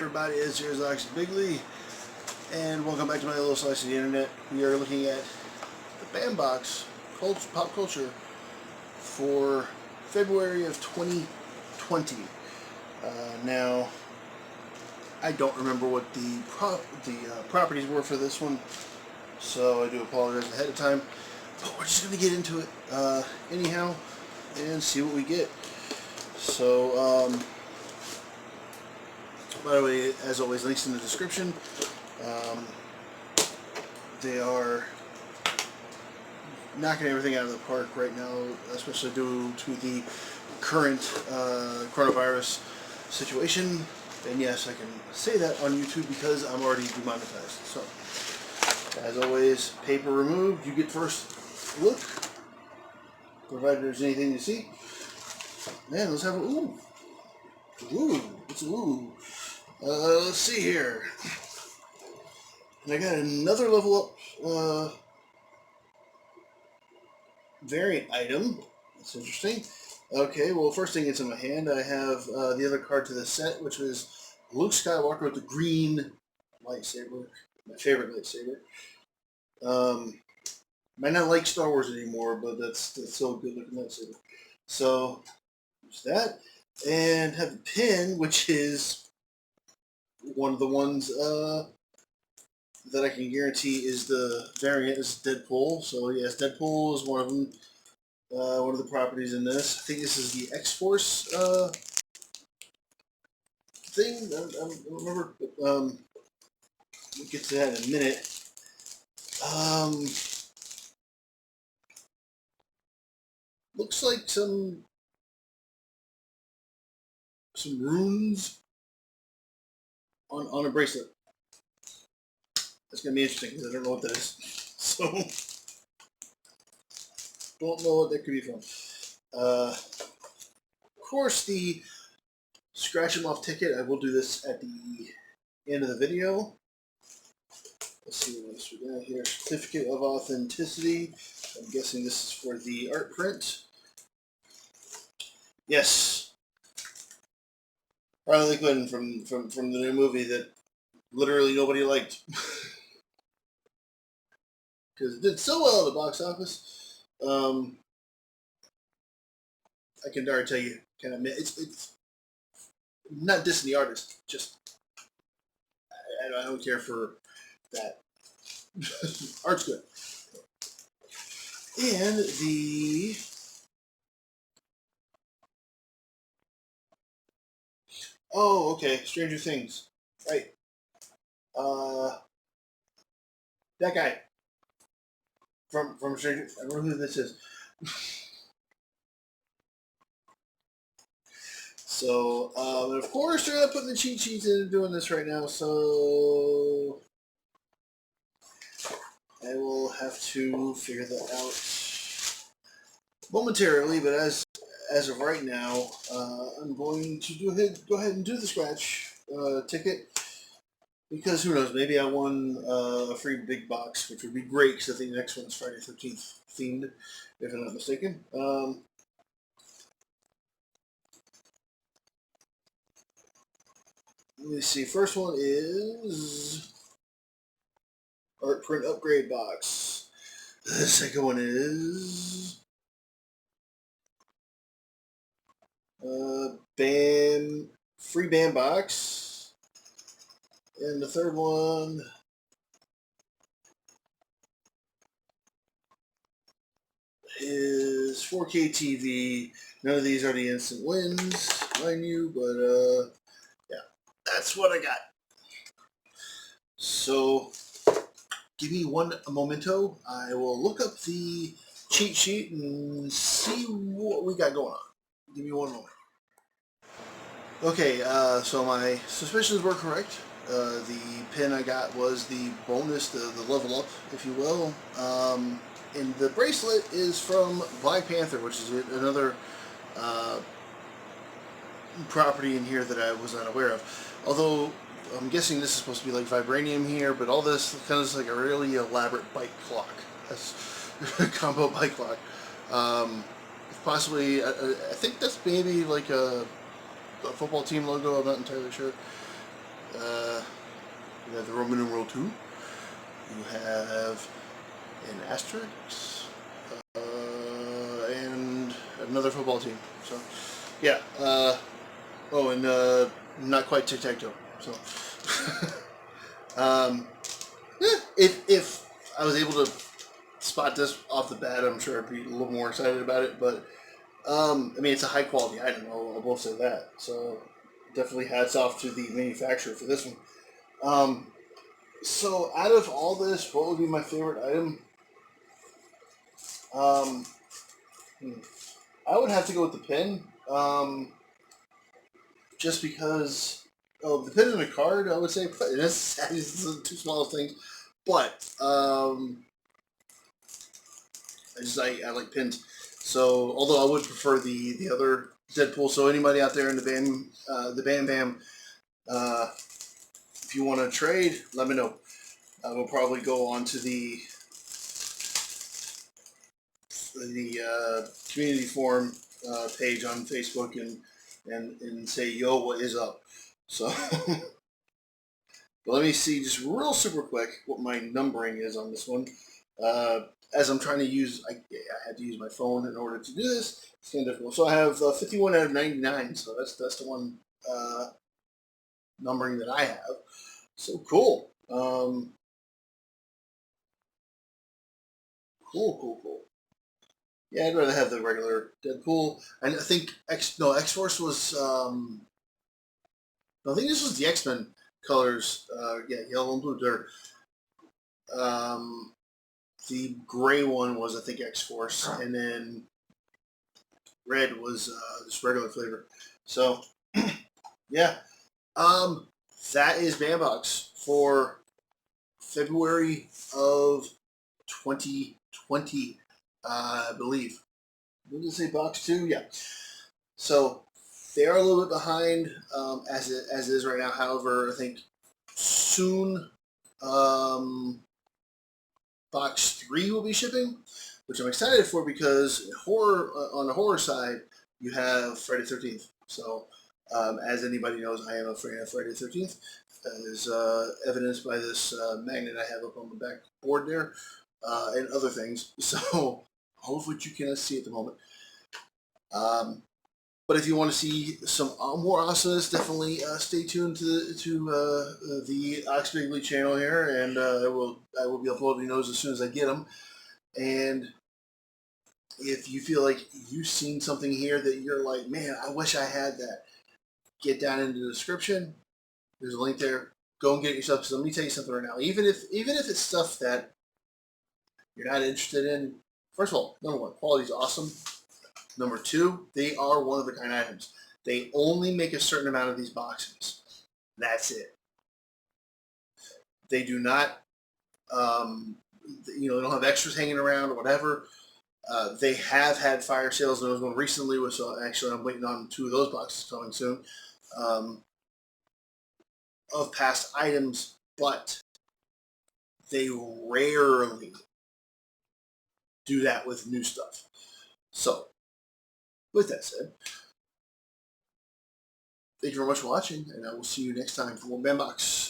everybody, it's your unbOXing Bigley, and welcome back to my little slice of the internet. We are looking at the unbOX pop culture for February of 2020. Now, I don't remember what the properties were for this one, so I do apologize ahead of time. But we're just going to get into it anyhow and see what we get. So, by the way, as always, links in the description. They are knocking everything out of the park right now, especially due to the current coronavirus situation. And yes, I can say that on YouTube because I'm already demonetized. So, as always, paper removed. You get first look, provided there's anything to see. Man, let's have a ooh. Ooh, it's a ooh. Let's see here. And I got another level up variant item. That's interesting. Okay, well, first thing that's in my hand, I have the other card to the set, which was Luke Skywalker with the green lightsaber. My favorite lightsaber. Might not like Star Wars anymore, but that's still a good looking lightsaber. So, there's that. And have the pin, which is one of the ones that I can guarantee is the variant is Deadpool. So yes, Deadpool is one of them. One of the properties in this. I think this is the X-Force thing. I don't remember. We'll get to that in a minute. Looks like some runes on a bracelet. That's going to be interesting because I don't know what that is. So, don't know what that could be from. Of course, the scratch 'em off ticket, I will do this at the end of the video. Let's see what else we got here. Certificate of Authenticity. I'm guessing this is for the art print. Yes. Harley Quinn from the new movie that literally nobody liked. Because it did so well at the box office. I can already tell you, kind of, it's not dissing the artist. Just I don't care for that. Art's good. And the okay, Stranger Things, right? That guy. From Stranger, I don't know who this is. So, and of course they're not putting the cheat sheets in doing this right now, so I will have to figure that out momentarily. But as of right now, I'm going to go ahead and do the scratch ticket. Because who knows, maybe I won a free big box, which would be great, because I think the next one's Friday the 13th themed, if I'm not mistaken. Let me see, first one is Art Print Upgrade Box. The second one is Free Band Box. And the third one is 4K TV. None of these are the instant wins, mind you, but yeah, that's what I got. So, give me one momento. I will look up the cheat sheet and see what we got going on. Give me one moment. Okay, so my suspicions were correct. The pin I got was the bonus, the level up, if you will. And the bracelet is from Black Panther, which is another property in here that I was not aware of. Although, I'm guessing this is supposed to be like vibranium here, but all this kind of is like a really elaborate bike clock. That's a combo bike clock. Possibly, I think that's maybe like a football team logo, I'm not entirely sure. You have the Roman numeral 2. You have an asterisk. And another football team. So, yeah. Oh, and not quite tic-tac-toe. So, if I was able to spot this off the bat, I'm sure I'd be a little more excited about it. But I mean, it's a high quality item. I will say that. So, definitely hats off to the manufacturer for this one. So, out of all this, what would be my favorite item? I would have to go with the pin. Just because, the pin and the card, I would say, but it's the two smallest things. But I like pins. So although I would prefer the other Deadpool. So anybody out there in the Bam Bam, if you want to trade, let me know. I will probably go on to the community forum page on Facebook and say, yo, what is up? So, but let me see just real super quick what my numbering is on this one. As I'm trying to use, I had to use my phone in order to do this. It's kind of difficult. So I have 51 out of 99. So that's the one numbering that I have. So cool. Cool. Yeah, I'd rather have the regular Deadpool. And I think X-Force was. I think this was the X-Men colors. Yeah, yellow and blue. Dirt. The gray one was, I think, X-Force, and then red was just regular flavor. So, yeah. That is unbOX for February of 2020, I believe. Did it say box 2? Yeah. So they are a little bit behind as it is right now. However, I think soon box 3 will be shipping, which I'm excited for because on the horror side, you have Friday the 13th. So as anybody knows, I am a fan of Friday the 13th. As evidenced by this magnet I have up on the back board there, and other things. So hopefully you can see at the moment. But if you want to see some more awesomeness, definitely stay tuned to the Ox Bigley channel here, and I will be uploading those as soon as I get them. And if you feel like you've seen something here that you're like, man, I wish I had that, get down into the description. There's a link there. Go and get it yourself. Because let me tell you something right now. Even if it's stuff that you're not interested in, first of all, number one, quality's awesome. Number 2, they are one-of-a-kind items. They only make a certain amount of these boxes. That's it. They do not, they don't have extras hanging around or whatever. They have had fire sales. There was one recently, which actually I'm waiting on 2 of those boxes coming soon, of past items, but they rarely do that with new stuff. So, with that said, thank you very much for watching, and I will see you next time for more unbOX.